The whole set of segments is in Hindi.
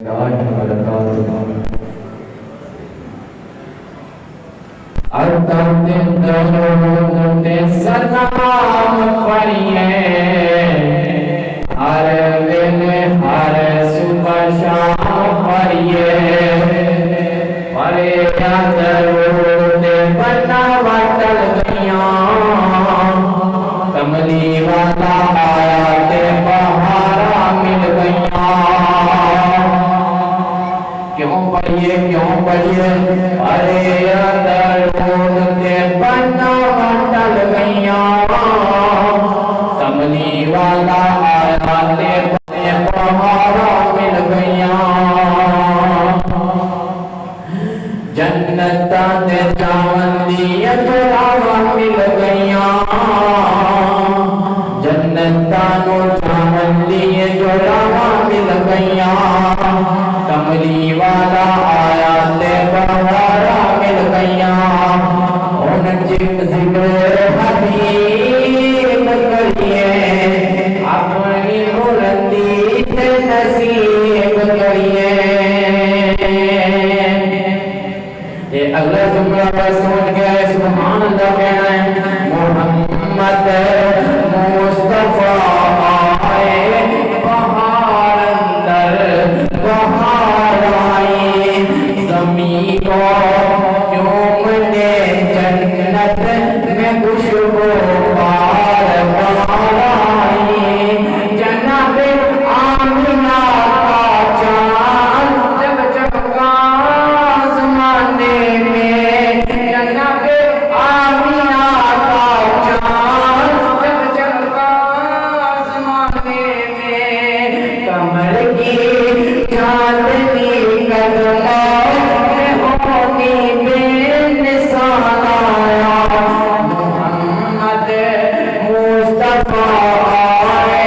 सलाम पढ़िए हर वेले हर सुबह शाम पढ़िए परे दरूद बनावटल गया कमली वाला आया के बहारा मिल गया। क्यों पढ़िए अरे दरूद के बनावटल गया कमली वाला आया के बहारा मिल गया। जन्नत दे चावंदी जोड़ावा मिल गया जन्नत नो चावंदी जोड़ावा मिल गया कमली वाला आया ते बहारा मिल गया। उन जिक्र हबीब करिए अपनी बुलंदी ते नसीब करिए। अगला जुमला बस समझ गया है, सुभान अल्लाह कहना है। मोहम्मद मुस्तफा आए बहार अंदर बहार आई ज़मीं को चूमने जन्नत में खुशबू बार बार आई जनाब आमिना का चाँद जब चमका ज़माने में जनाब आमिना का चाँद जब चमका ज़माने में कमर की चांदनी कदमों में होनी बेनिशान आया मोहम्मद मुस्तफा आए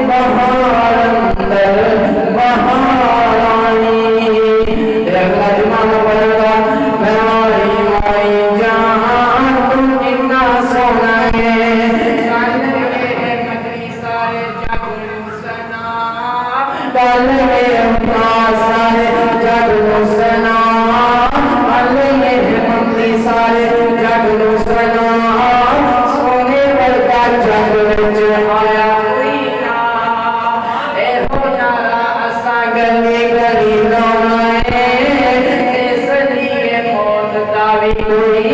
बहार अंदर बहार आई। अगला जुमाना पड़ेगा मेरी माई जान तुम कितना सोना है सारे जगलू सना सारे जगलू सना सोने पर का जग आया कोई ना ए हो नारा असा गली गली लोना है सदी मौत दावी कोई